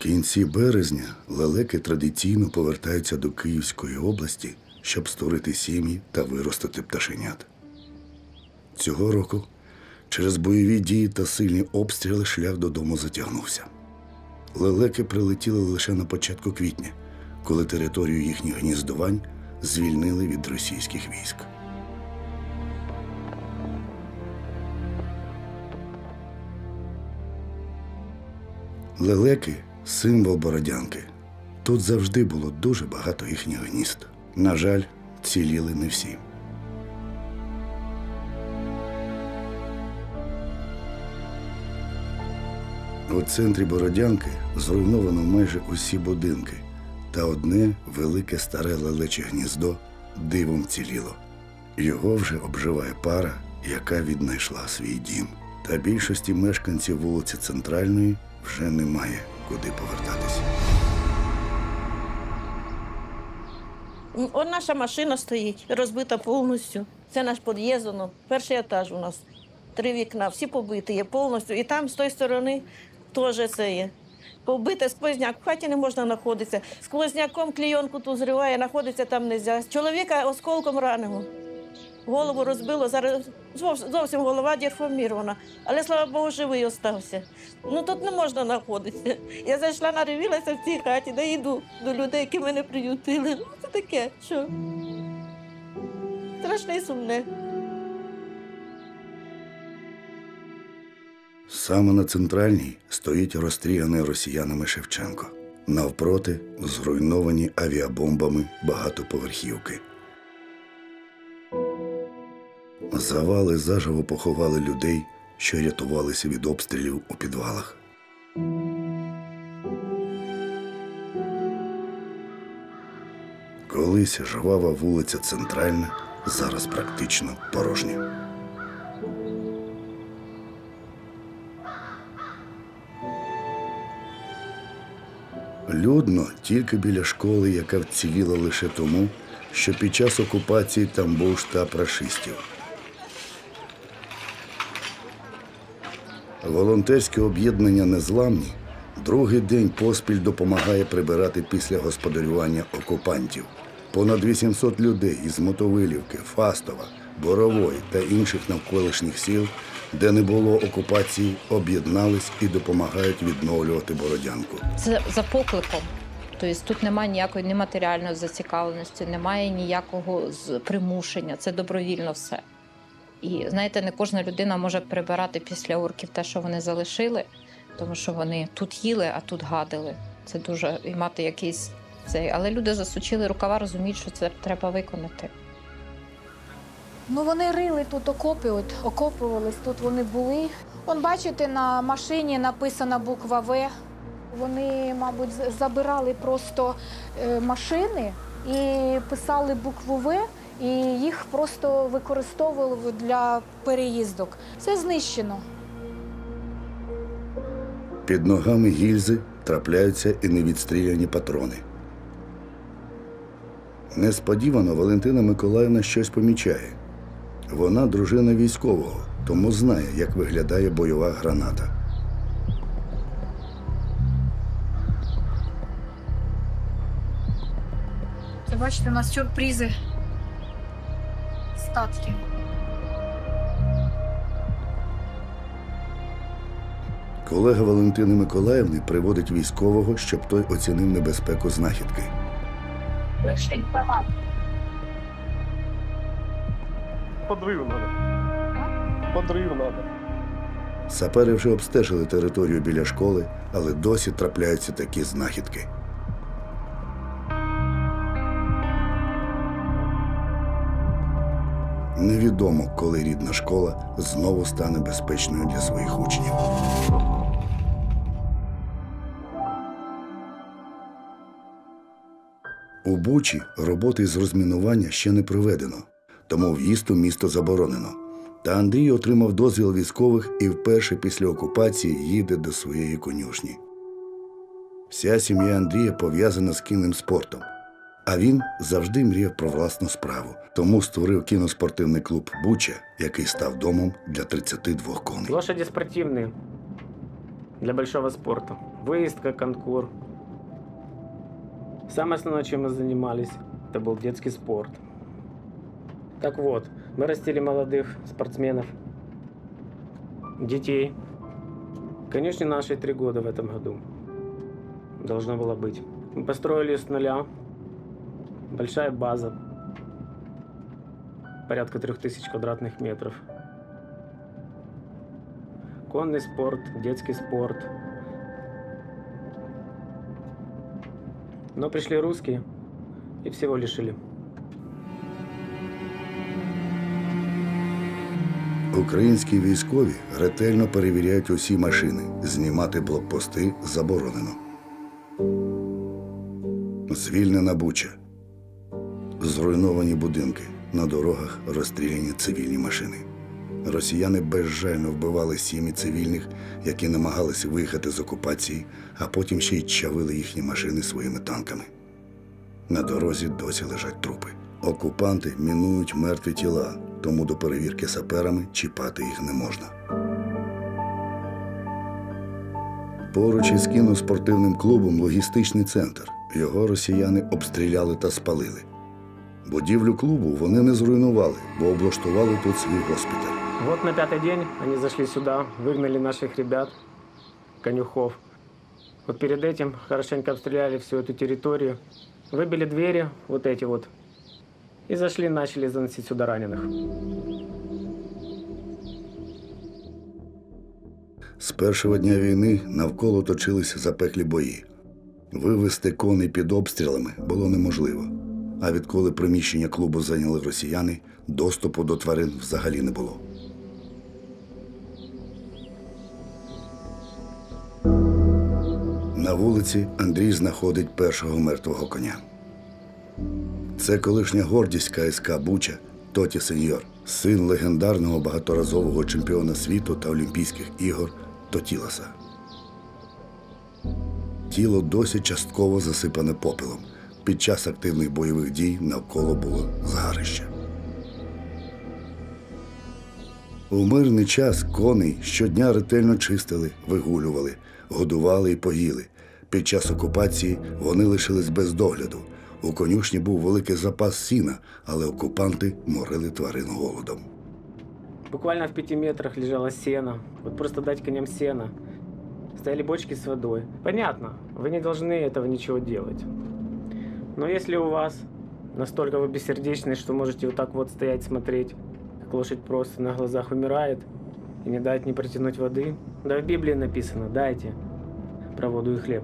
кінці березня лелеки традиційно повертаються до Київської області, щоб створити сім'ї та виростити пташенят. Цього року через бойові дії та сильні обстріли шлях додому затягнувся. Лелеки прилетіли лише на початку квітня, коли територію їхніх гніздувань звільнили від російських військ. Лелеки – символ Бородянки. Тут завжди було дуже багато їхніх гнізд. На жаль, ціліли не всі. У центрі Бородянки зруйновано майже усі будинки, та одне велике старе лелече гніздо дивом ціліло. Його вже обживає пара, яка віднайшла свій дім. Та більшості мешканців вулиці Центральної вже немає куди повертатися. Ось наша машина стоїть, розбита повністю. Це наш під'їзд, перший етаж у нас. 3 вікна, всі побиті є повністю. І там, з тої сторони, теж це є. Побите сквозняк, в хаті не можна знаходитися. Сквозняком клейонку тут зриває, знаходитися там не можна. Чоловіка осколком раненого. Голову розбило, зараз зовсім голова деформірована. Але, слава Богу, живий остався. Ну тут не можна знаходитися. Я зайшла, наривілася в цій хаті, де йду до людей, які мене приютили. Ну це таке, що? Страшне і сумне. Саме на Центральній стоїть розстріляний росіянами Шевченко. Навпроти – зруйновані авіабомбами багатоповерхівки. Завали заживо поховали людей, що рятувалися від обстрілів у підвалах. Колись жвава вулиця Центральна, зараз практично порожня. Людно тільки біля школи, яка вціліла лише тому, що під час окупації там був штаб рашистів. Волонтерське об'єднання «Незламні» другий день поспіль допомагає прибирати після господарювання окупантів. Понад 800 людей із Мотовилівки, Фастова, Борової та інших навколишніх сіл, де не було окупації, об'єднались і допомагають відновлювати Бородянку. Це за покликом. Тобто тут немає ніякої нематеріальної зацікавленості, немає ніякого примушення. Це добровільно все. І, знаєте, не кожна людина може прибирати після орків те, що вони залишили, тому що вони тут їли, а тут гадили. Це дуже, і мати якийсь цей. Але люди засучили рукава, розуміють, що це треба виконати. Ну, вони рили тут окопи, окопувались, тут вони були. Вон, бачите, на машині написана буква «В». Вони, мабуть, забирали просто машини і писали букву «В», і їх просто використовували для переїздок. Все знищено. Під ногами гільзи трапляються і невідстріляні патрони. Несподівано Валентина Миколаївна щось помічає. Вона дружина військового, тому знає, як виглядає бойова граната. Це, бачите, у нас сюрпризи. Статки. Колега Валентини Миколаївни приводить військового, щоб той оцінив небезпеку знахідки. Подрыв надо. Подрыв надо. Сапери вже обстежили територію біля школи, але досі трапляються такі знахідки. Невідомо, коли рідна школа знову стане безпечною для своїх учнів. У Бучі роботи з розмінування ще не проведено, тому в'їзд у місто заборонено. Та Андрій отримав дозвіл військових і вперше після окупації їде до своєї конюшні. Вся сім'я Андрія пов'язана з кінним спортом. А він завжди мріяв про власну справу, тому створив кіноспортивний клуб «Буча», який став домом для 32 коней. Лошади спортивные. для большого спорта. Выездка, конкур. Самое основное, чем мы занимались, это был детский спорт. Так вот, мы растили молодых спортсменов, детей. Конюшне нашей 3 года в этом году должно было быть. Мы построили с нуля. Большая база. Порядка 3000 квадратных метров. Конный спорт, детский спорт. Но пришли русские и всего лишили. Українські військові ретельно перевіряють усі машини. Знімати блокпости заборонено. Звільнена Буча. Зруйновані будинки. На дорогах розстріляні цивільні машини. Росіяни безжально вбивали сім'ї цивільних, які намагалися виїхати з окупації, а потім ще й чавили їхні машини своїми танками. На дорозі досі лежать трупи. Окупанти мінують мертві тіла, тому до перевірки саперами чіпати їх не можна. Поруч із кіноспортивним клубом логістичний центр. Його росіяни обстріляли та спалили. Будівлю клубу вони не зруйнували, бо облаштували тут свій госпіталь. Вот на 5-й день они зашли сюда, выгнали наших ребят, конюхов. Вот перед этим хорошенько обстреляли всю эту территорию, выбили двери, вот эти вот, и зашли, начали заносить сюда раненых. З першого дня війни навколо точилися запеклі бої. Вивести коней під обстрілами було неможливо. А відколи приміщення клубу зайняли росіяни, доступу до тварин взагалі не було. На вулиці Андрій знаходить першого мертвого коня. Це колишня гордість КСК «Буча» Тоті Сеньор, син легендарного багаторазового чемпіона світу та Олімпійських ігор Тотіласа. Тіло досі частково засипане попелом. Під час активних бойових дій навколо було згарище. У мирний час коней щодня ретельно чистили, вигулювали, годували і поїли. Під час окупації вони лишились без догляду. У конюшні був великий запас сіна, але окупанти морили тварин голодом. Буквально в 5 метрах лежало сено. Вот просто дать коням сено. Стояли бочки с водой. Понятно, вы не должны этого ничего делать. Но если у вас настолько вы бессердечны, что можете вот так вот стоять, смотреть, как лошадь просто на глазах умирает, и не дать не протянуть воды, да в Библии написано, дайте про воду и хлеб.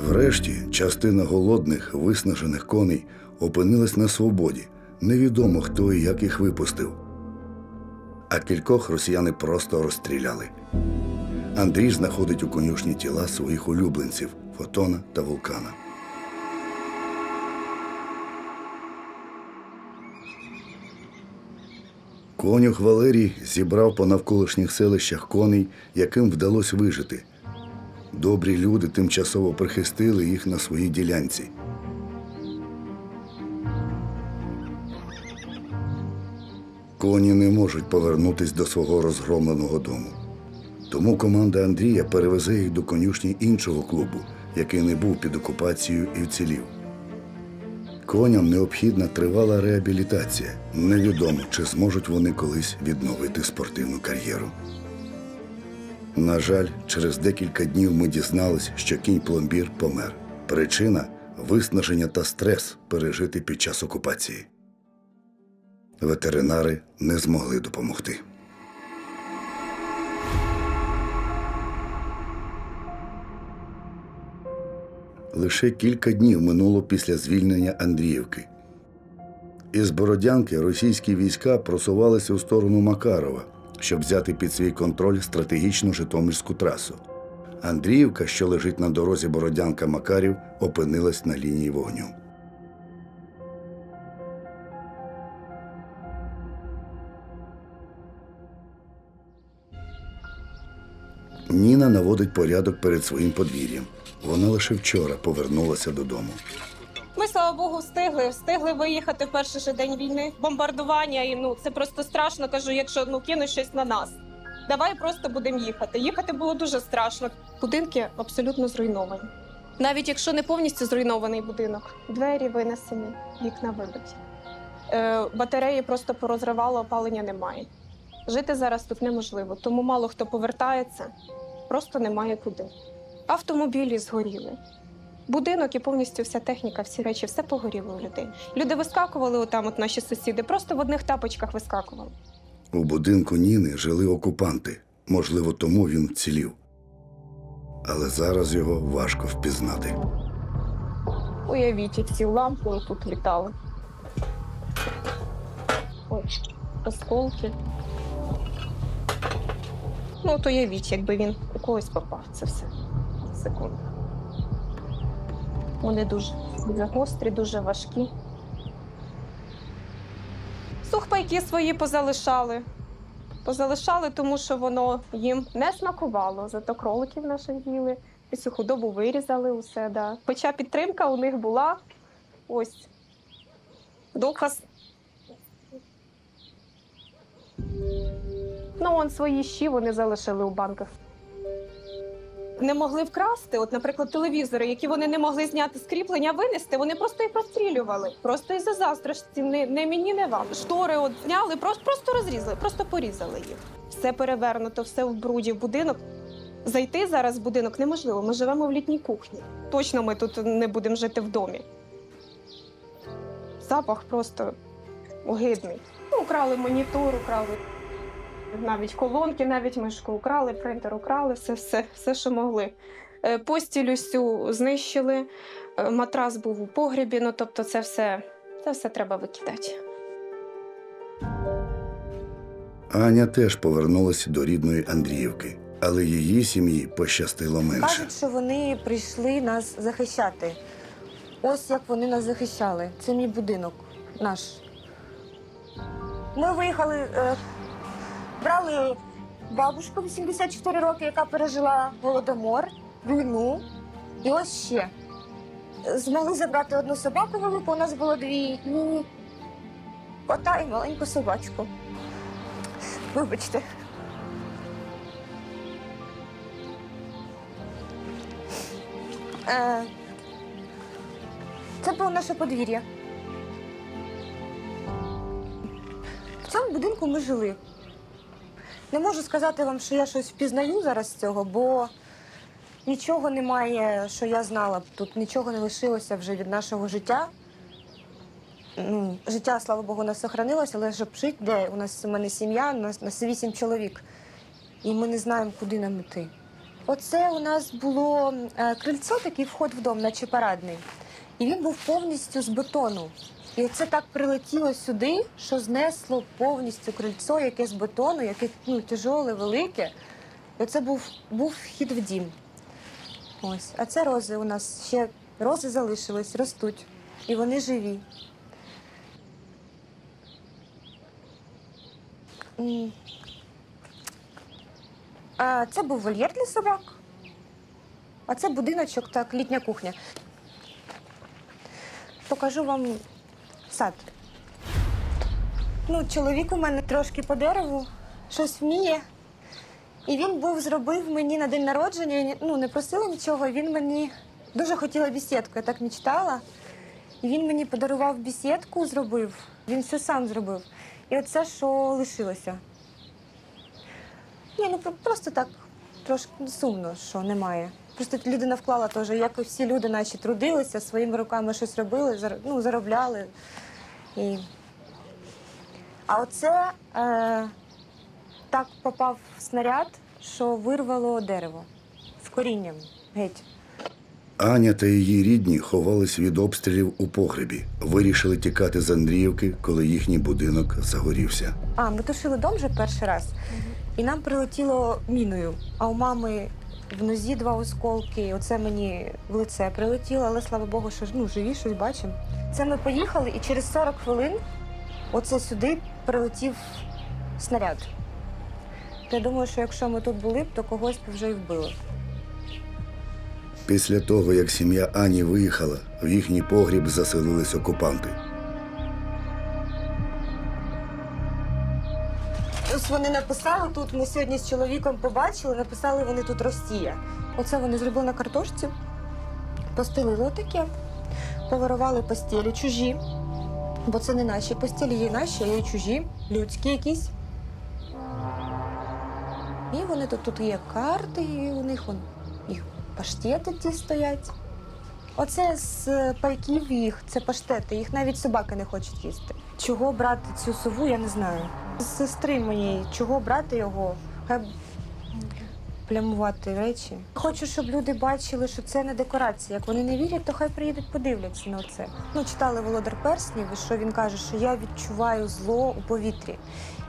Врешті, частина голодних, виснажених коней опинилась на свободі. Невідомо, хто і як їх випустив. А кількох росіяни просто розстріляли. Андрій знаходить у конюшні тіла своїх улюбленців – Фотона та Вулкана. Конюх Валерій зібрав по навколишніх селищах коней, яким вдалося вижити. Добрі люди тимчасово прихистили їх на своїй ділянці. Коні не можуть повернутися до свого розгромленого дому. Тому команда Андрія перевезе їх до конюшні іншого клубу, який не був під окупацією і вцілів. Коням необхідна тривала реабілітація. Невідомо, чи зможуть вони колись відновити спортивну кар'єру. На жаль, через декілька днів ми дізналися, що кінь-пломбір помер. Причина – виснаження та стрес, пережитий під час окупації. Ветеринари не змогли допомогти. Лише кілька днів минуло після звільнення Андріївки. Із Бородянки російські війська просувалися у сторону Макарова, щоб взяти під свій контроль стратегічну Житомирську трасу. Андріївка, що лежить на дорозі Бородянка-Макарів, опинилась на лінії вогню. Ніна наводить порядок перед своїм подвір'ям. Вона лише вчора повернулася додому. Ми, слава Богу, встигли виїхати в перший же день війни. Бомбардування, і це просто страшно, кажу, якщо кинуть щось на нас. давай просто будемо їхати. Їхати було дуже страшно. Будинки абсолютно зруйновані. Навіть якщо не повністю зруйнований будинок, двері винесені, вікна вибиті. Батареї просто порозривало, опалення немає. Жити зараз тут неможливо, тому мало хто повертається, просто немає куди. Автомобілі згоріли. Будинок і повністю вся техніка, всі речі, все погоріло у людей. Люди вискакували, отам от наші сусіди, просто в одних тапочках вискакували. У будинку Ніни жили окупанти. Можливо, тому він вцілів. Але зараз його важко впізнати. Уявіть, як ці лампи тут літали. Ой, осколки. Ну, от уявіть, якби він у когось попав, це все. Секунду. Вони дуже гострі, дуже важкі. Сухпайки свої позалишали. Позалишали, тому що воно їм не смакувало. Зато кроликів наших їли. Всю худобу вирізали усе, да. Хоча підтримка у них була. Ось. Доказ. Ну, вон свої щі вони залишили у банках. Не могли вкрасти, от, наприклад, телевізори, які вони не могли зняти з кріплення, винести, вони просто їх розстрілювали. Просто із-за заздрості, не мені, не вам. Штори от зняли, просто розрізали, просто порізали їх. Все перевернуто, все в бруді, в будинок. Зайти зараз в будинок неможливо, ми живемо в літній кухні. Точно ми тут не будемо жити в домі. Запах просто огидний. Ну, украли монітор, украли навіть колонки, навіть мишку украли, принтер украли, все, що могли. Постіль усю знищили, матрас був у погребі, ну, тобто це все треба викидати. Аня теж повернулася до рідної Андріївки, але її сім'ї пощастило менше. Кажуть, що вони прийшли нас захищати. Ось як вони нас захищали. Це мій будинок наш. Ми виїхали, брали бабушку 84 роки, яка пережила Голодомор, війну. І ось ще. Змогли забрати одну собаку велику, у нас було дві, і кота і маленьку собачку. Вибачте. Це було наше подвір'я. В цьому будинку ми жили. Не можу сказати вам, що я щось впізнаю зараз з цього, бо нічого немає, що я знала б. Тут нічого не лишилося вже від нашого життя. Життя, слава Богу, у нас сохранилося, але щоб жити, де? У мене сім'я, у нас 8 чоловік. І ми не знаємо, куди нам йти. Оце у нас було крильцо, такий вход в дом, наче парадний. І він був повністю з бетону. І це так прилетіло сюди, що знесло повністю крильцо, яке з бетону, яке тяжоле, велике. І це був вхід в дім. Ось. А це рози у нас. Ще рози залишились, ростуть. І вони живі. А це був вольєр для собак. А це будиночок, так, літня кухня. Покажу вам сад. Чоловік у мене трошки по дереву, щось вміє. І він зробив мені на день народження, не просила нічого, він мені дуже хотіла бесідку, я так мечтала. І він мені подарував бесідку, зробив, він все сам зробив. І оце, що лишилося. Просто так, трошки сумно, що немає. Просто людина вклала теж, як і всі люди наші трудилися, своїми руками щось робили, заробляли. А оце так попав снаряд, що вирвало дерево з корінням геть. Аня та її рідні ховались від обстрілів у погребі. Вирішили тікати з Андріївки, коли їхній будинок загорівся. Ми тушили дом вже перший раз, і нам прилетіло міною. А у мами в нозі 2 осколки, оце мені в лице прилетіло, але, слава Богу, що живі, щось бачимо. Це ми поїхали, і через 40 хвилин оце сюди прилетів снаряд. Я думаю, що якщо ми тут були б, то когось б вже й вбили. Після того, як сім'я Ані виїхала, в їхній погріб заселились окупанти. вони написали тут, ми сьогодні з чоловіком побачили, написали вони тут Росія. Оце вони зробили на картошці, постелили отаке, повирували постелі чужі, бо це не наші постелі, є наші, а є чужі, людські якісь. І вони тут є карти, і у них їх паштети ті стоять. Оце з пайків їх, це паштети, їх навіть собаки не хочуть їсти. Чого брати цю сову, я не знаю. З сестри моєї, чого брати його, хай плямувати речі. Хочу, щоб люди бачили, що це не декорація. Як вони не вірять, то хай приїдуть, подивляться на це. Читали «Володар перснів», і що він каже, що я відчуваю зло у повітрі.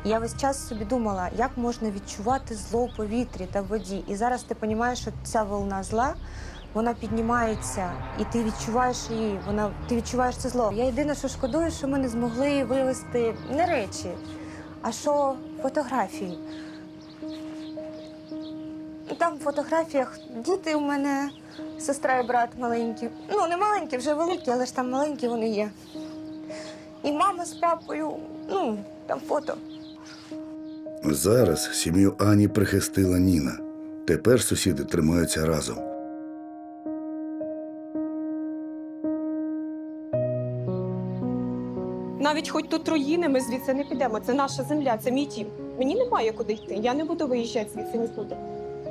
І я весь час собі думала, як можна відчувати зло у повітрі та в воді. І зараз ти розумієш, що ця волна зла, вона піднімається, і ти відчуваєш її, ти відчуваєш це зло. Я єдине, що шкодую, що ми не змогли вивезти не речі, а що фотографії. Там в фотографіях діти у мене, сестра і брат маленькі. Не маленькі, вже великі, але ж там маленькі вони є. І мама з папою, там фото. Зараз сім'ю Ані прихистила Ніна. Тепер сусіди тримаються разом. Навіть хоч тут руїни, ми звідси не підемо. Це наша земля, це мій дім. Мені немає куди йти, я не буду виїжджати звідси нікуди.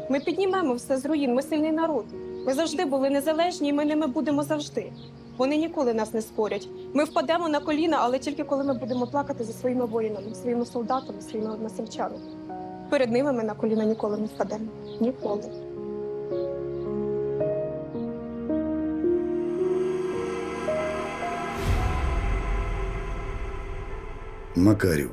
Ми піднімемо все з руїн, ми сильний народ. Ми завжди були незалежні, і ми ними будемо завжди. Вони ніколи нас не спорять. Ми впадемо на коліна, але тільки коли ми будемо плакати за своїми воїнами, своїми солдатами, своїми односельчанами. Перед ними ми на коліна ніколи не впадемо. Ніколи. Макарів.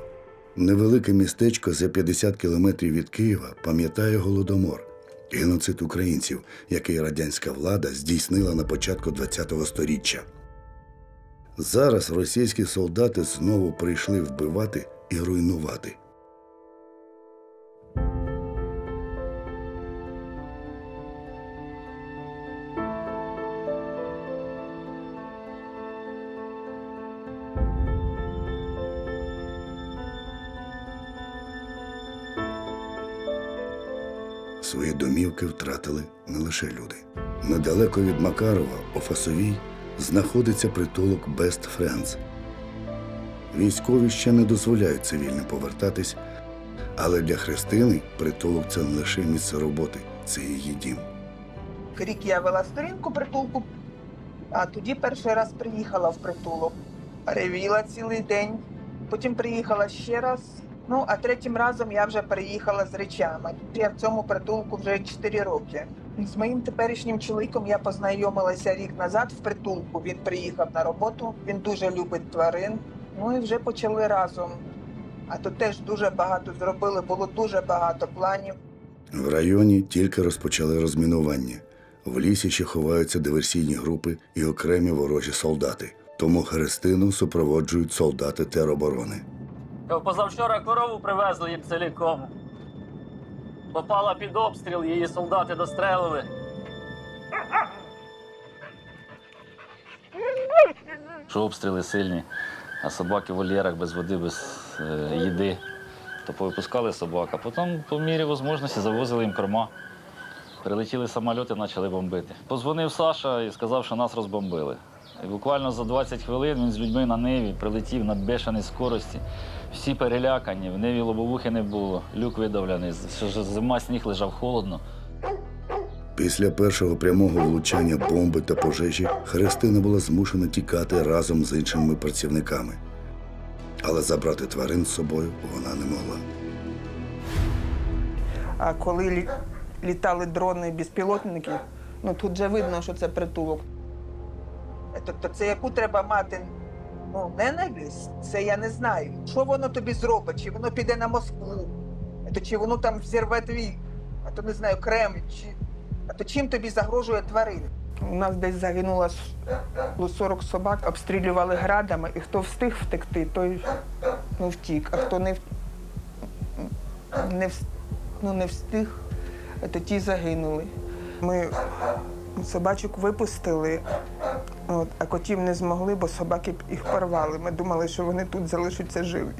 Невелике містечко за 50 кілометрів від Києва пам'ятає Голодомор. Геноцид українців, який радянська влада здійснила на початку ХХ століття. Зараз російські солдати знову прийшли вбивати і руйнувати. Свої домівки втратили не лише люди. Недалеко від Макарова, у Фасовій, знаходиться притулок Best Friends. Військові ще не дозволяють цивільним повертатись, але для Христини притулок – це не лише місце роботи, це її дім. Рік я вела сторінку притулку, а тоді перший раз приїхала в притулок. Ревіла цілий день, потім приїхала ще раз. А третім разом я вже переїхала з речами. Я в цьому притулку вже 4 роки. З моїм теперішнім чоловіком я познайомилася рік назад в притулку. Він приїхав на роботу, він дуже любить тварин. І вже почали разом. А то теж дуже багато зробили, було дуже багато планів. В районі тільки розпочали розмінування. В лісі ще ховаються диверсійні групи і окремі ворожі солдати. Тому Христину супроводжують солдати тероборони. Позавчора корову привезли їм ціліком. Попала під обстріл, її солдати дострелили. Що обстріли сильні, а собаки в вольєрах без води, без їди. То повипускали собак, а потім по мірі можливості завозили їм корма. Прилетіли самоліти, почали бомбити. Позвонив Саша і сказав, що нас розбомбили. І буквально за 20 хвилин він з людьми на Ниві прилетів на бешеній скорості. Всі перелякані, в Ниві лобовухи не було, люк видавлений, зима, сніг, лежав холодно. Після першого прямого влучання бомби та пожежі Христина була змушена тікати разом з іншими працівниками. Але забрати тварин з собою вона не могла. А коли літали дрони, безпілотники, тут вже видно, що це притулок. Тобто це яку треба мати ненависть, це я не знаю. Що воно тобі зробить? Чи воно піде на Москву? Чи воно там взірве твій, не знаю, Кремль? Чим тобі загрожує тварин? У нас десь загинуло 40 собак, обстрілювали градами, і хто встиг втекти, той втік, а хто не встиг, то ті загинули. Ми собачок випустили, а котів не змогли, бо собаки їх порвали. Ми думали, що вони тут залишаться живі.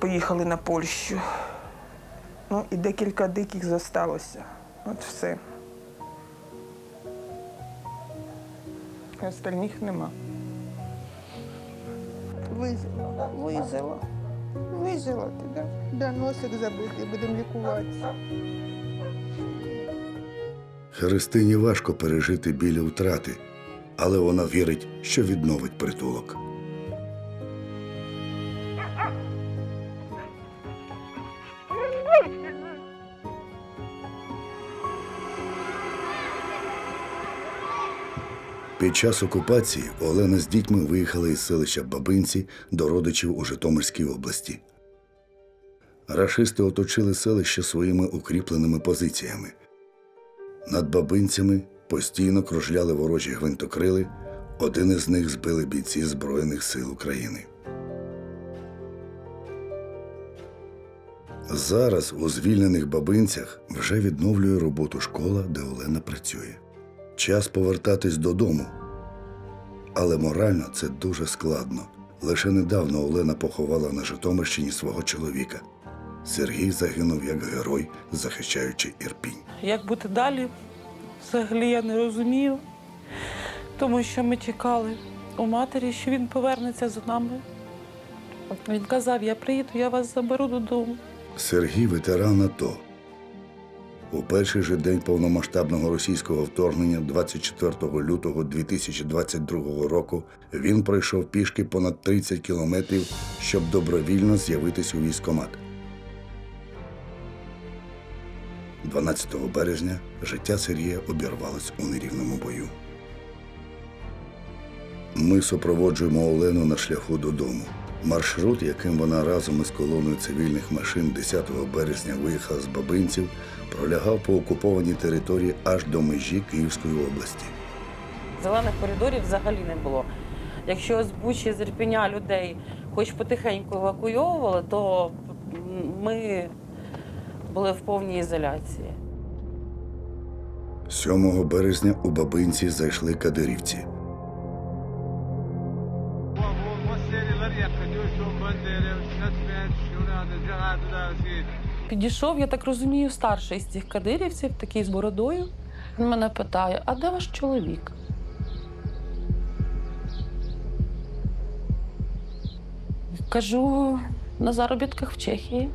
поїхали на Польщу. Ну і декілька диких зосталося. От все. Остальних нема. Вижила ти, да? Да, носик забитий, будемо лікуватися. Христині важко пережити біль втрати, але вона вірить, що відновить притулок. Під час окупації Олена з дітьми виїхала із селища Бабинці до родичів у Житомирській області. Рашисти оточили селище своїми укріпленими позиціями. Над Бабинцями постійно кружляли ворожі гвинтокрили, один із них збили бійці Збройних сил України. Зараз у звільнених Бабинцях вже відновлює роботу школа, де Олена працює. Час повертатись додому. Але морально це дуже складно. Лише недавно Олена поховала на Житомирщині свого чоловіка. Сергій загинув як герой, захищаючи Ірпінь. Як бути далі, взагалі я не розумію, тому що ми чекали у матері, що він повернеться за нами. Він казав, я приїду, я вас заберу додому. Сергій – ветеран АТО. У перший же день повномасштабного російського вторгнення 24 лютого 2022 року він пройшов пішки понад 30 кілометрів, щоб добровільно з'явитись у військкомат. 12 березня життя Сергія обірвалось у нерівному бою. Ми супроводжуємо Олену на шляху додому. Маршрут, яким вона разом із колоною цивільних машин 10 березня виїхала з Бабинців, пролягав по окупованій території аж до межі Київської області. Зелених коридорів взагалі не було. Якщо з Бучі, з Ірпеня людей хоч потихеньку евакуйовували, то ми були в повній ізоляції. 7 березня у Бабинці зайшли кадирівці. Підійшов, я так розумію, старший з цих кадирівців, такий з бородою. Він мене питає, а де ваш чоловік? Кажу, на заробітках в Чехії.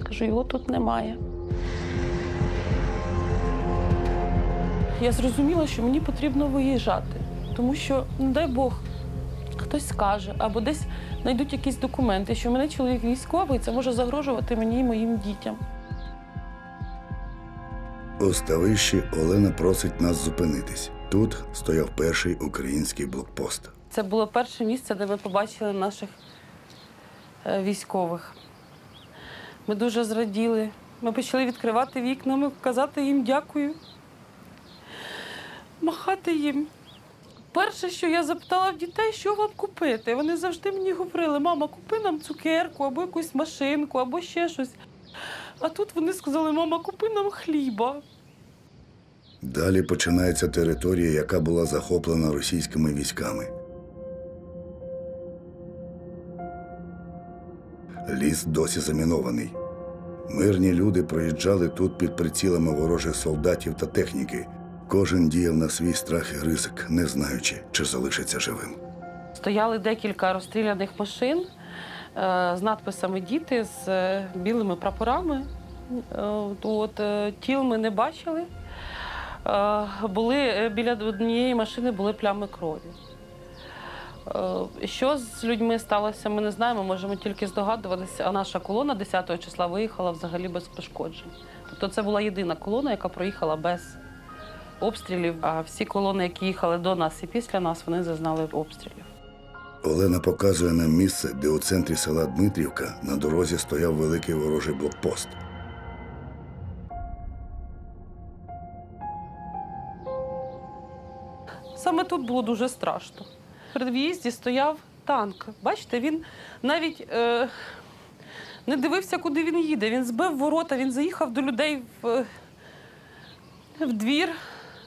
Кажу, його тут немає. Я зрозуміла, що мені потрібно виїжджати, тому що, не дай Бог, хтось скаже, або десь знайдуть якісь документи, що в мене чоловік військовий, це може загрожувати мені і моїм дітям. У Ставищі Олена просить нас зупинитись. Тут стояв перший український блокпост. Це було перше місце, де ми побачили наших військових. Ми дуже зраділи. Ми почали відкривати вікна, казати їм дякую, махати їм. Перше, що я запитала в дітей, що вам купити. Вони завжди мені говорили, мама, купи нам цукерку, або якусь машинку, або ще щось. А тут вони сказали, мама, купи нам хліба. Далі починається територія, яка була захоплена російськими військами. Ліс досі замінований. Мирні люди проїжджали тут під прицілами ворожих солдатів та техніки. Кожен діяв на свій страх і ризик, не знаючи, чи залишиться живим. Стояли декілька розстріляних машин з надписами «Діти», з білими прапорами. Тіл ми не бачили. Біля однієї машини були плями крові. Що з людьми сталося, ми не знаємо, можемо тільки здогадуватися. А наша колона 10 числа виїхала взагалі без пошкоджень. Тобто це була єдина колона, яка проїхала без обстрілів, а всі колони, які їхали до нас і після нас, вони зазнали обстрілів. Олена показує нам місце, де у центрі села Дмитрівка на дорозі стояв великий ворожий блокпост. Саме тут було дуже страшно. При в'їзді стояв танк. Бачите, він навіть не дивився, куди він їде. Він збив ворота, він заїхав до людей в двір.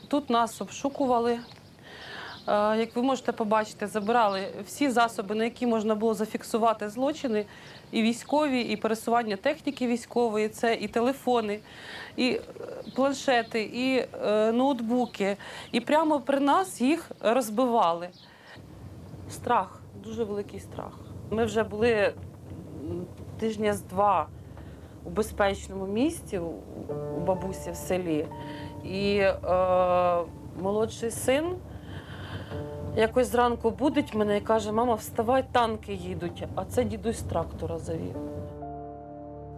Тут нас обшукували. як ви можете побачити, забирали всі засоби, на які можна було зафіксувати злочини, і військові, і пересування техніки військової, це і телефони, і планшети, і ноутбуки. І прямо при нас їх розбивали. Страх, дуже великий страх. Ми вже були тижня з два у безпечному місці, у бабусі в селі. І молодший син якось зранку будить мене і каже: мама, вставай, танки їдуть. А це дідусь трактора завів.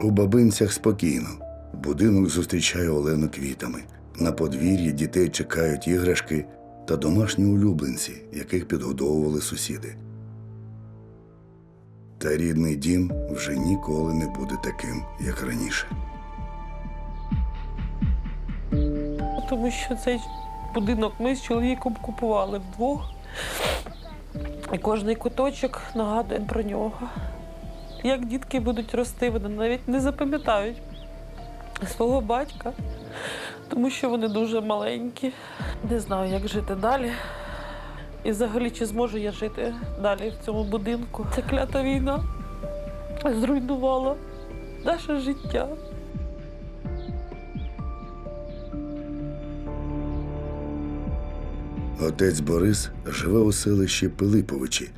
У Бабинцях спокійно. Будинок зустрічає Олену квітами. На подвір'ї дітей чекають іграшки та домашні улюбленці, яких підгодовували сусіди. Та рідний дім вже ніколи не буде таким, як раніше. Тому що цей будинок ми з чоловіком купували вдвох. І кожний куточок нагадує про нього. Як дітки будуть рости, вони навіть не запам'ятають свого батька, тому що вони дуже маленькі. Не знаю, як жити далі. І взагалі, чи зможу я жити далі в цьому будинку. Ця клята війна зруйнувала наше життя. Отець Борис живе у селищі Пилиповичі.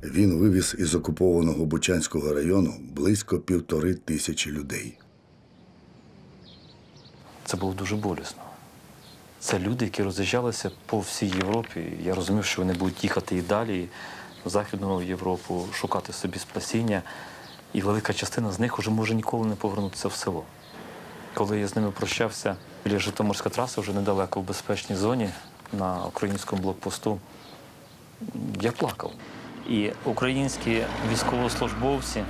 Він вивіз із окупованого Бучанського району близько 1500 людей. Це було дуже болісно. Це люди, які роз'їжджалися по всій Європі. Я розумів, що вони будуть їхати і далі, в Західну Європу, шукати собі спасіння. І велика частина з них вже може ніколи не повернутися в село. Коли я з ними прощався, біля Житомирська траса, вже недалеко в безпечній зоні, на українському блокпосту, я плакав. І українські військовослужбовці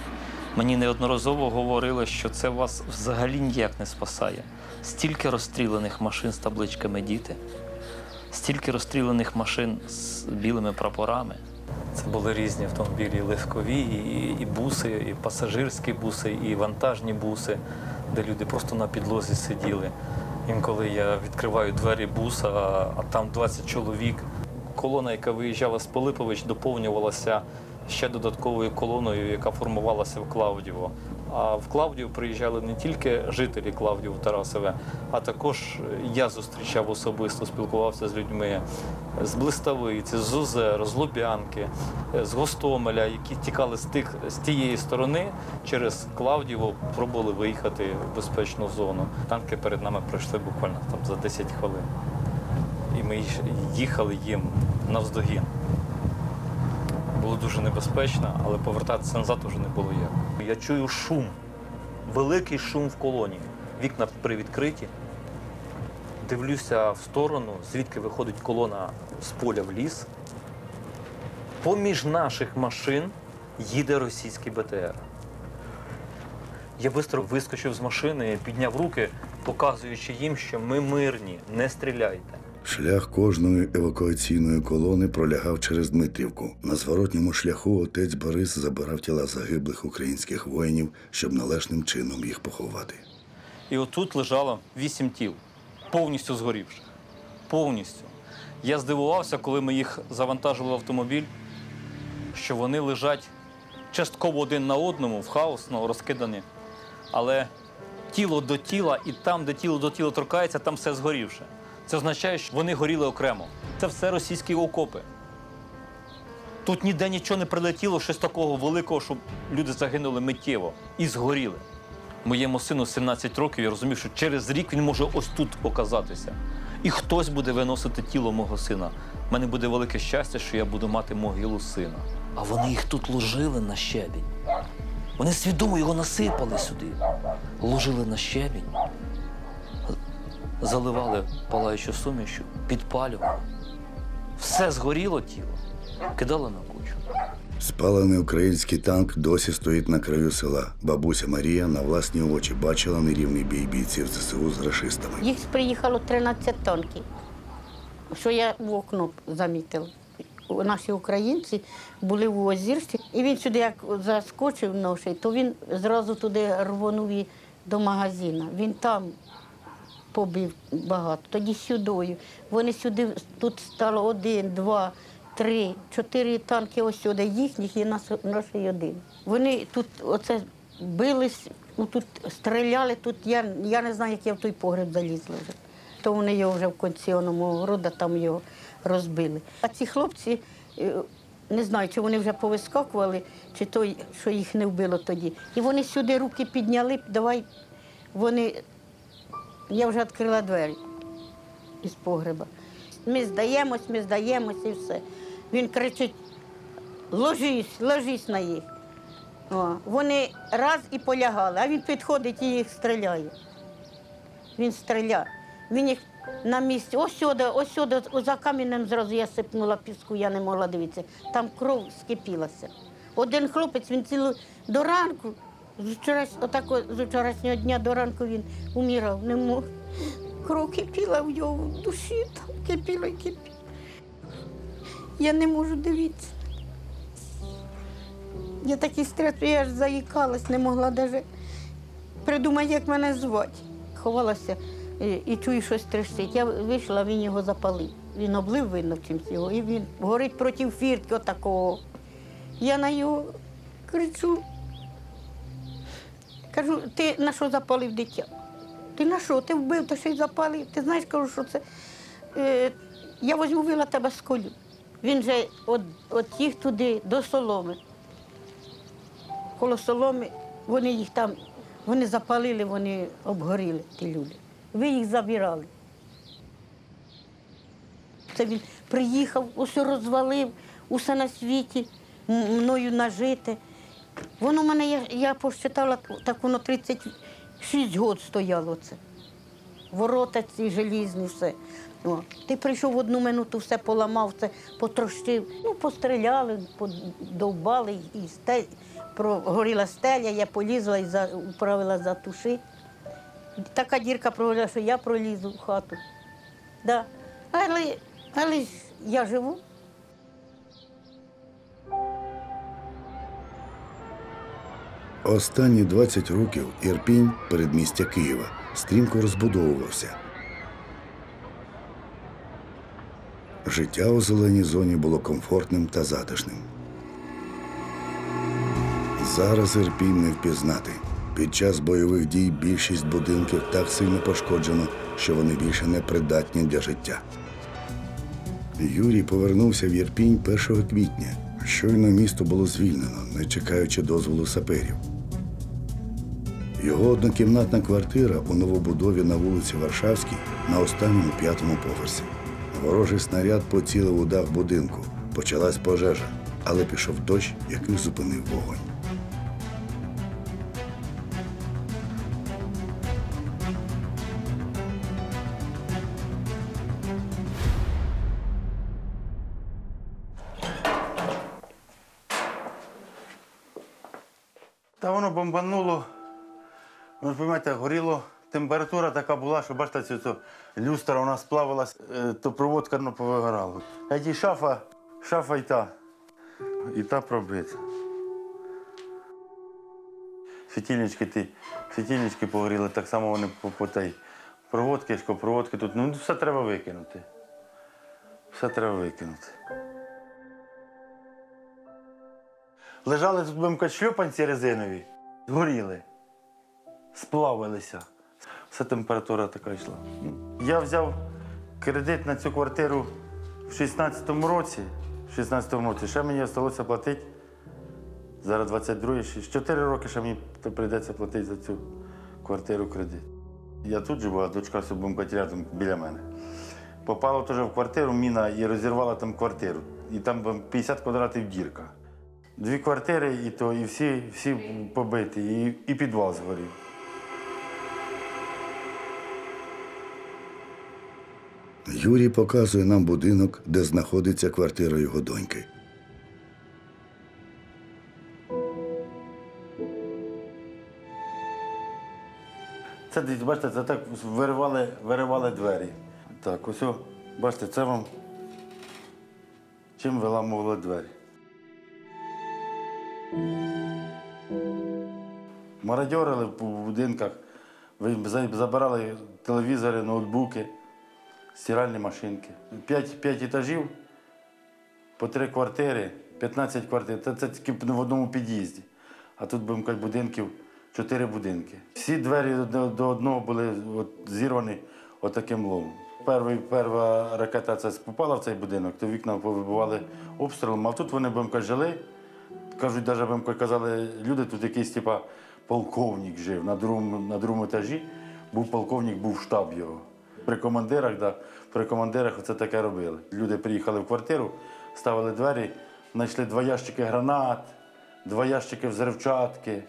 мені неодноразово говорили, що це вас взагалі ніяк не спасає. Стільки розстріляних машин з табличками «Діти», стільки розстріляних машин з білими прапорами. Це були різні автомобілі, легкові, і буси, і пасажирські буси, і вантажні буси, де люди просто на підлозі сиділи. Інколи я відкриваю двері буса, а там 20 чоловік. Колона, яка виїжджала з Пилипович, доповнювалася ще додатковою колоною, яка формувалася в Клавдіво. А в Клавдіво приїжджали не тільки жителі Клавдіво, Тарасове, а також я зустрічав особисто, спілкувався з людьми з Блиставиці, з Озер, з Лубянки, з Гостомеля, які тікали з тієї сторони через Клавдіво, пробували виїхати в безпечну зону. Танки перед нами пройшли буквально там за 10 хвилин. І ми їхали їм навздогін. Було дуже небезпечно, але повертатися назад вже не було як. Я чую шум, великий шум в колоні. Вікна привідкриті. Дивлюся в сторону, звідки виходить колона з поля в ліс. Поміж наших машин їде російський БТР. Я швидко вискочив з машини, підняв руки, показуючи їм, що ми мирні, не стріляйте. Шлях кожної евакуаційної колони пролягав через Дмитрівку. На зворотньому шляху отець Борис забирав тіла загиблих українських воїнів, щоб належним чином їх поховати. І отут лежало 8 тіл, повністю згорівших. Повністю. Я здивувався, коли ми їх завантажили в автомобіль, що вони лежать частково один на одному, в хаосно розкидані. Але тіло до тіла, і там, де тіло до тіла торкається, там все згорівше. Це означає, що вони горіли окремо. Це все російські окопи. Тут ніде нічого не прилетіло, щось такого великого, щоб люди загинули миттєво і згоріли. Моєму сину 17 років, я розумів, що через рік він може ось тут оказатися. І хтось буде виносити тіло мого сина. У мене буде велике щастя, що я буду мати могилу сина. А вони їх тут ложили на щебінь. Вони свідомо його насипали сюди. Ложили на щебінь. Заливали палаючу сумішю, підпалювали. Все згоріло тіло, кидали на кучу. Спалений український танк досі стоїть на краю села. Бабуся Марія на власні очі бачила нерівний бій бійців ЗСУ з рашистами. Їх приїхало 13 танків, що я в окно замітила. Наші українці були в Озірці, і він сюди як заскочив ношей, то він зразу туди рвонув і до магазину. Він там побив багато. Тоді сюдою. Вони сюди, тут стало 1, 2, 3, 4 танки ось сюди їхніх і нашої один. Вони тут оце бились, тут стріляли, тут я не знаю, як я в той погреб залізла вже. То вони його вже в кінці города, там його розбили. А ці хлопці, не знаю, чи вони вже повискакували, чи той, що їх не вбило тоді. І вони сюди руки підняли, давай, я вже відкрила двері із погреба. Ми здаємось і все. Він кричить: ложись на їх. Вони раз і полягали, а він підходить і їх стріляє. Він стріляє. Він їх на місці, ось сюди, за камінем зразу я сипнула піску, я не могла дивитися. Там кров скипілася. Один хлопець, він до ранку, з вчорашнього дня до ранку він умирав, не мог. Кров кипіла в його в душі, там кипіло і кипіло. Я не можу дивитися. Я такий стрес, я аж заїкалась, не могла навіть придумати, як мене звати. Ховалася і чую, щось трещить. Я вийшла, він його запалив. Він облив, видно, чимось його, і він горить проти фіртки отакого. Я на його кричу. Кажу: ти на що запалив дитя? Ти на що? Ти вбив, то ще й запалив. Ти знаєш, кажу, що це? Я візьму вила тебе сколю. Він же от їх туди, до соломи. Коло соломи, вони їх там, вони запалили, вони обгоріли, ті люди. Ви їх забирали. Це він приїхав, усе розвалив, усе на світі, мною нажите. Воно в мене, я посчитала, так воно 36 років стояло це. Ворота ці желізні, все. Ти прийшов в 1 минуту, все поламав, це потрощив. Постріляли, подовбали, і прогоріла стеля, я полізла і управила затушити. Така дірка прогоріла, що я пролізу в хату. Да. Але ж я живу. Останні 20 років Ірпінь, передмістя Києва, стрімко розбудовувався. Життя у зеленій зоні було комфортним та затишним. Зараз Ірпінь не впізнати. Під час бойових дій більшість будинків так сильно пошкоджено, що вони більше не придатні для життя. Юрій повернувся в Ірпінь 1 квітня. Щойно місто було звільнено, не чекаючи дозволу саперів. Його однокімнатна квартира у новобудові на вулиці Варшавській на останньому 5-му поверсі. Ворожий снаряд поцілив у дах будинку. Почалась пожежа, але пішов дощ, який зупинив вогонь. Та воно бомбануло, воно ж, розумієте, горіло. Температура така була, що, бачите, ця люстра у нас плавалась, то проводка повигорала. А ті шафа і та пробита. Світильнички погоріли, так само вони по тій проводки тут. Ну, все треба викинути. Все треба викинути. Лежали тут, будемо казати, шльопанці резинові, згоріли, сплавилися. Все температура така йшла. Я взяв кредит на цю квартиру в 16-му році. Ще мені залишилося платити, зараз 22-й, 4 роки ще мені прийдеться платити за цю квартиру кредит. Я тут живу, а дочка будемо рядом біля мене. Попала теж в квартиру, міна, і розірвала там квартиру. І там 50 квадратів дірка. 2 квартири, і всі побиті, і підвал згорів. Юрій показує нам будинок, де знаходиться квартира його доньки. Це, бачите, це так виривали двері. Так, ось, бачите, це вам чим виламували двері. Мародьорили по будинках, Забирали телевізори, ноутбуки, стиральні машинки. 5 етажів, по 3 квартири, 15 квартир. Це тільки в одному під'їзді. А тут, будемо казати, будинків 4 будинки. Всі двері до одного були зірвані отаким ломом. Перша ракета попала в цей будинок, то вікна повибивали обстрілом, а тут вони, будемо казати, жили. Кажуть, навіть, будемо казали, люди, тут якийсь типа полковник жив. На другому етажі був полковник, був штаб його. При командирах оце таке робили. Люди приїхали в квартиру, ставили двері, знайшли 2 ящики гранат, 2 ящики взривчатки.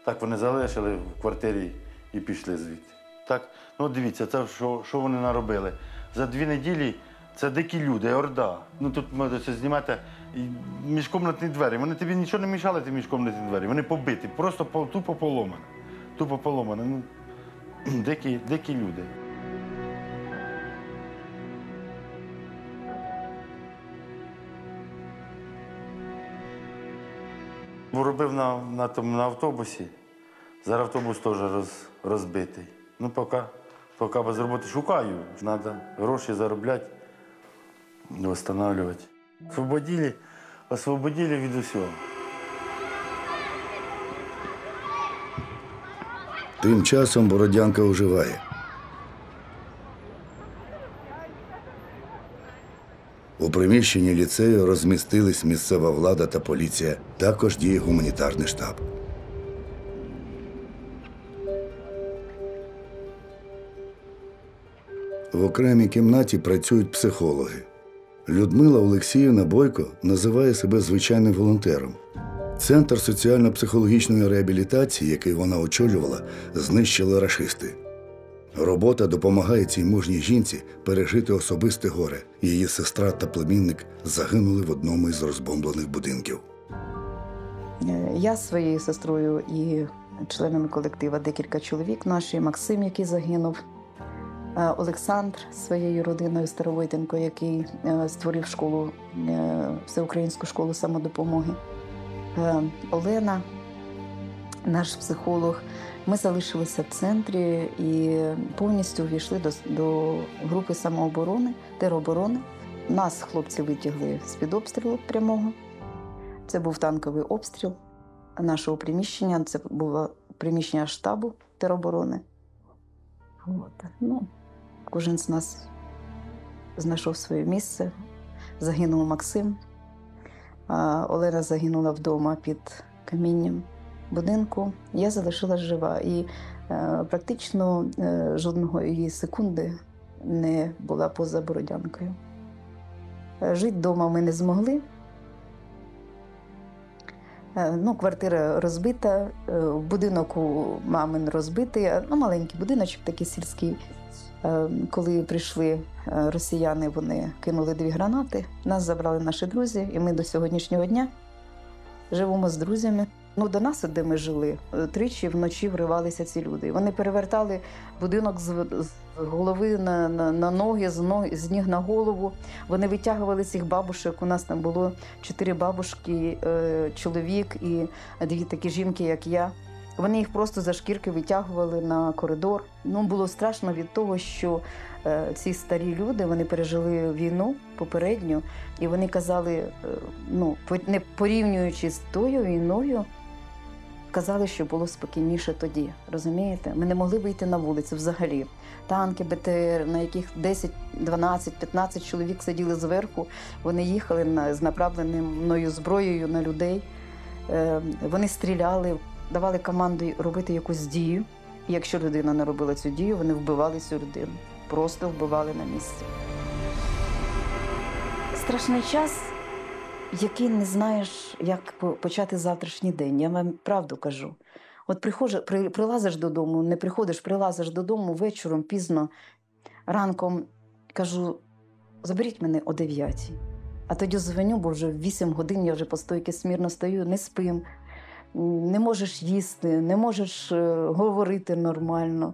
Так вони залишили в квартирі і пішли звідти. Так, ну дивіться, це що вони наробили. За 2 неділі це дикі люди, орда. Ну тут можете знімати міжкомнатні двері. Вони тобі нічого не мішали, ті міжкомнатні двері. Вони побиті, просто тупо поломані. Тупо поломані. Ну, дикі люди. Робив на автобусі. Зараз автобус теж розбитий. Ну, поки без роботи шукаю. Треба гроші заробляти, відновлювати. Освободили від усього. Тим часом Бородянка оживає. У приміщенні ліцею розмістились місцева влада та поліція. Також діє гуманітарний штаб. В окремій кімнаті працюють психологи. Людмила Олексіївна Бойко називає себе звичайним волонтером. Центр соціально-психологічної реабілітації, який вона очолювала, знищили рашисти. Робота допомагає цій мужній жінці пережити особисте горе. Її сестра та племінник загинули в одному із розбомблених будинків. Я з своєю сестрою і членами колектива декілька чоловік наші, Максим, який загинув, Олександр з своєю родиною Старовойтенко, який створив школу, всеукраїнську школу самодопомоги, Олена, наш психолог. Ми залишилися в центрі і повністю увійшли до групи самооборони, тероборони. Нас хлопці витягли з-під обстрілу прямого. Це був танковий обстріл нашого приміщення. Це було приміщення штабу тероборони. Кожен з нас знайшов своє місце. Загинув Максим. Олена загинула вдома під камінням будинку. Я залишилась жива і практично жодного її секунди не була поза Бородянкою. Жити вдома ми не змогли. Квартира розбита, будинок у мамин розбитий, маленький будиночок такий сільський. Коли прийшли росіяни, вони кинули 2 гранати, нас забрали наші друзі, і ми до сьогоднішнього дня живемо з друзями. До нас, де ми жили, тричі вночі вривалися ці люди. Вони перевертали будинок з голови на ноги, з ніг на голову. Вони витягували цих бабушек. У нас там було 4 бабушки, чоловік і 2 такі жінки, як я. Вони їх просто за шкірки витягували на коридор. Було страшно від того, що ці старі люди, вони пережили війну попередню, і вони казали, не порівнюючи з тою війною, казали, що було спокійніше тоді, розумієте? Ми не могли вийти на вулицю взагалі. Танки, БТР, на яких 10, 12, 15 чоловік сиділи зверху, вони їхали з направленою зброєю на людей. Вони стріляли, давали команду робити якусь дію. І якщо людина не робила цю дію, вони вбивали цю людину. Просто вбивали на місці. Страшний час, який не знаєш, як почати завтрашній день. Я вам правду кажу. От прилазиш додому, не приходиш, прилазиш додому вечором, пізно, ранком, кажу, заберіть мене о 9. А тоді дзвоню, бо вже в 8 годин я вже по стойці смірно стою, не спим. Не можеш їсти, не можеш говорити нормально.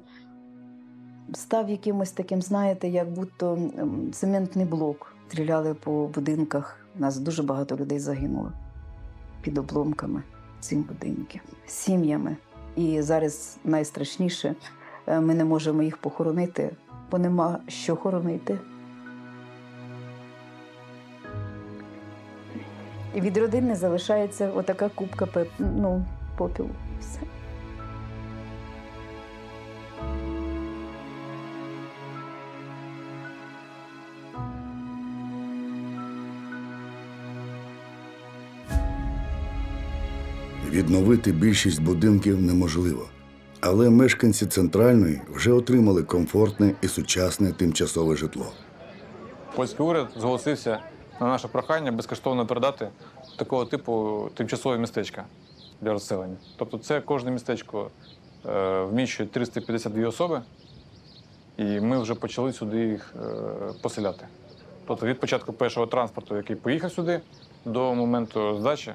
Став якимось таким, знаєте, як будто цементний блок. Стріляли по будинках. У нас дуже багато людей загинуло під обломками цих будинків. Сім'ями. І зараз найстрашніше ми не можемо їх похоронити, бо нема що хоронити. І від родини залишається отака купка попілу. Все. Відновити більшість будинків неможливо. Але мешканці Центральної вже отримали комфортне і сучасне тимчасове житло. Польський уряд зголосився на наше прохання безкоштовно передати такого типу тимчасові містечка для розселення. Тобто це кожне містечко вміщує 352 особи, і ми вже почали сюди їх поселяти. Тобто від початку першого транспорту, який поїхав сюди, до моменту здачі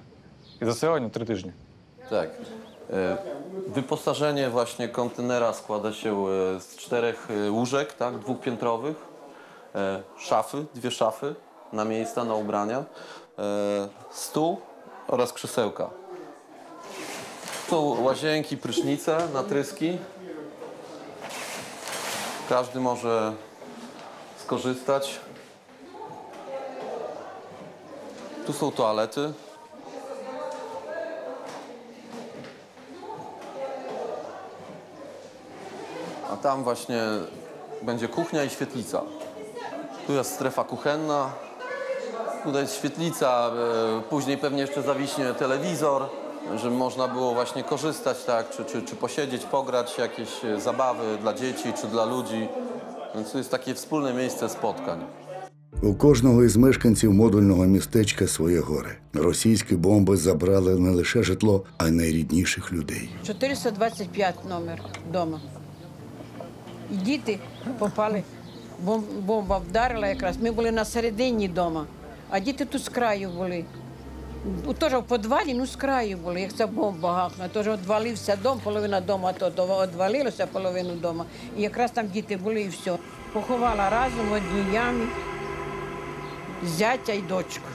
і zaселenia 3 tygodnie. Tak. Wyposażenie właśnie kontenera składa się z 4 łóżek, tak, dwupiętrowych, szafy, 2 szafy na miejsca, na ubrania, stół oraz krzesełka. Są łazienki, prysznice, natryski. Każdy może skorzystać. Tu są toalety. A tam właśnie będzie kuchnia i świetlica. Tu jest strefa kuchenna, tutaj jest świetlica, później pewnie jeszcze zawiśnie telewizor, żeby można było właśnie korzystać, tak, czy posiedzieć, pograć, jakieś zabawy dla dzieci czy dla ludzi. Więc to jest takie wspólne miejsce spotkań. У кожного із мешканців модульного містечка своє горе. Російські бомби забрали не лише житло, а й найрідніших людей. 425 номер вдома. І діти попали, бомба вдарила якраз. Ми були на середині вдома, а діти тут з краю були. Теж в підвалі, ну з краю були, як ця бомба гахне. Теж відвалився дом, половина дому, то відвалилося половину дому. І якраз там діти були і все. Поховала разом в одній ямі зятя і дочку.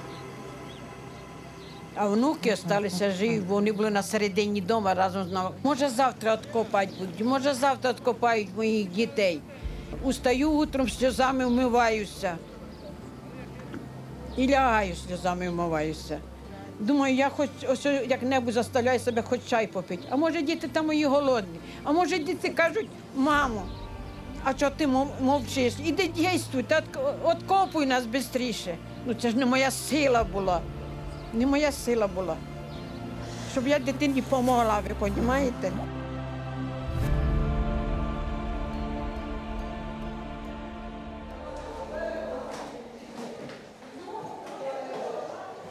А внуки залишилися живі, бо вони були на середині дому разом з нами. Може завтра відкопати будуть, може завтра відкопають моїх дітей. Устаю утром, сльозами вмиваюся. І лягаю, сльозами вмиваюся. Думаю, я хоч ось як-небудь заставляю себе хоч чай попити. А може діти там мої голодні. А може діти кажуть, мамо, а чого ти мовчиш? Іди дійствуй, відкопуй нас швидше. Ну це ж не моя сила була. Не моя сила була. Щоб я дитині допомогла, ви розумієте?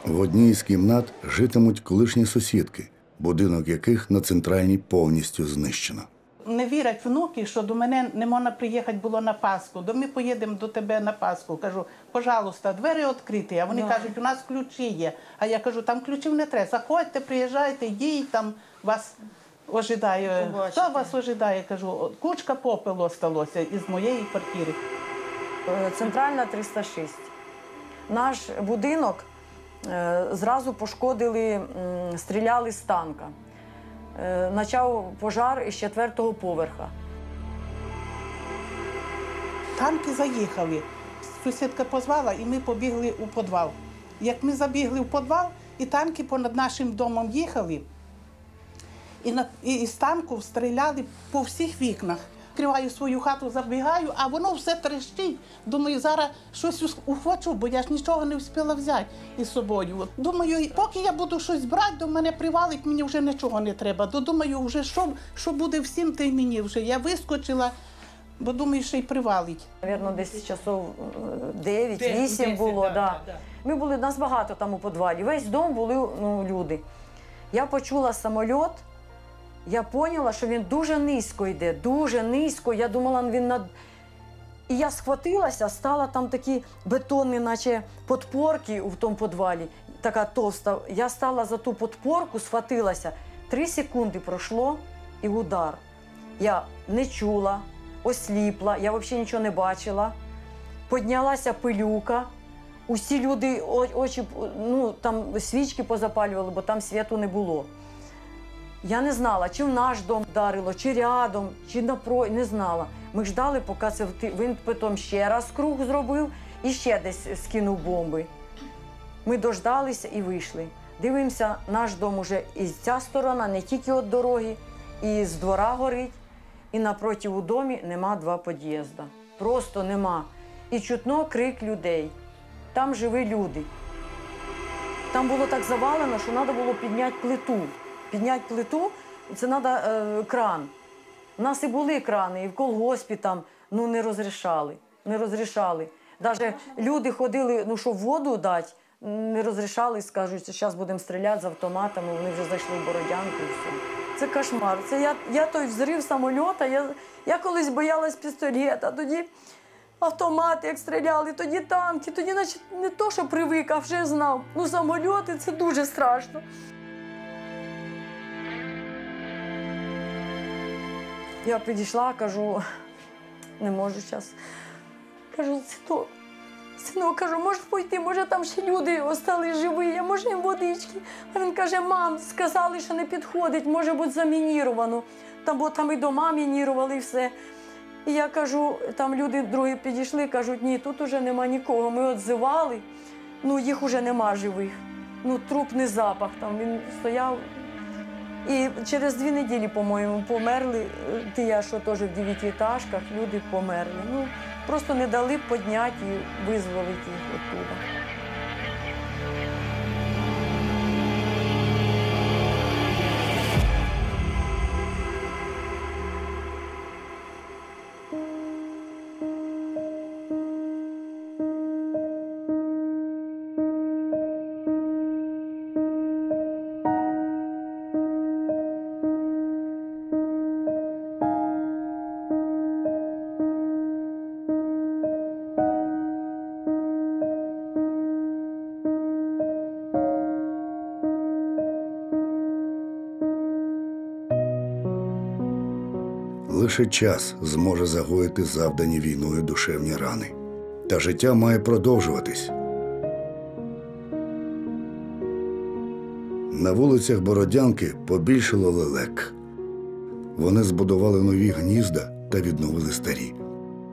В одній з кімнат житимуть колишні сусідки, будинок яких на Центральній повністю знищено. Не вірять внуки, що до мене не можна приїхати було на Пасху. Ми поїдемо до тебе на Пасху. Кажу, пожалуйста, двері відкриті. А вони кажуть, у нас ключі є. А я кажу, там ключів не треба. Заходьте, приїжджайте, йдіть, там вас ожидає. Хто вас ожидає? Кажу, кучка попелу залишилася із моєї квартири. Центральна 306. Наш будинок зразу пошкодили, стріляли з танка. Почав пожар із 4-го поверха. Танки заїхали. Сусідка позвала, і ми побігли у підвал. Як ми забігли в підвал, і танки понад нашим домом їхали, і з танку стріляли по всіх вікнах. Відкриваю свою хату, забігаю, а воно все трещить. Думаю, зараз щось ухвачу, бо я ж нічого не встигла взяти із собою. Думаю, поки я буду щось брати, до мене привалить, мені вже нічого не треба. Думаю, вже що буде всім, та й мені вже. Я вискочила, бо думаю, що й привалить. Навірно, десь часов 9-8 було. Да. Ми були, нас багато там у підвалі. Весь дом були люди. Я почула самоліт. Я поняла, що він дуже низько йде, дуже низько. Я думала, він над... І я схватилася, стала там такі бетонні, наче підпорки в тому підвалі, така товста. Я стала за ту підпорку, схватилася. 3 секунди пройшло і удар. Я не чула, осліпла, я взагалі нічого не бачила. Піднялася пилюка. Усі люди очі, там свічки позапалювали, бо там світу не було. Я не знала, чи в наш дом вдарило, чи рядом, чи не знала. Ми ждали, поки це він потім ще раз круг зробив і ще десь скинув бомби. Ми дождалися і вийшли. Дивимося, наш дом уже і ця сторона, не тільки від дороги, і з двора горить, і напроти у домі нема 2 під'їзди. Просто нема. І чутно крик людей. Там живі люди. Там було так завалено, що треба було підняти плиту. Підняти плиту, це треба кран. У нас і були крани, і в колгоспі там, не розрішали. Не розрішали. Навіть люди ходили, щоб воду дати, не розрішали, скажуть, що зараз будемо стріляти з автоматами, вони вже зайшли в Бородянку і все. Це кошмар. Це я той взрив самоліта, я колись боялась пістолета, тоді автомати, як стріляли, тоді танки, тоді не то, що привик, а вже знав. Самоліти – це дуже страшно. Я підійшла, кажу, не можу зараз. Кажу, синок, кажу, можеш пойти, може там ще люди остались живі, а може їм водички. А він каже, мам, сказали, що не підходить, може бути замініровано. Бо там і дома мінірували, і все. І я кажу, там люди другі підійшли, кажуть, ні, тут уже нема нікого. Ми відзивали, їх уже нема живих. Трупний запах, там він стояв. І через 2 неділі, по-моєму, померли ті, що теж в 9-етажках, люди померли. Просто не дали підняти і визволити їх оттуда. Лише час зможе загоїти завдані війною душевні рани. Та життя має продовжуватись. На вулицях Бородянки побільшало лелек. Вони збудували нові гнізда та відновили старі.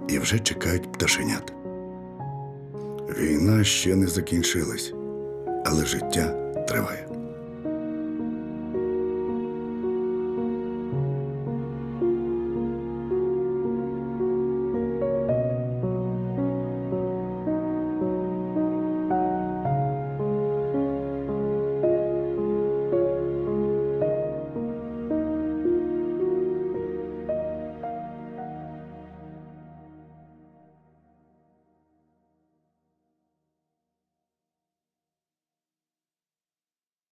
І вже чекають пташенят. Війна ще не закінчилась, але життя триває.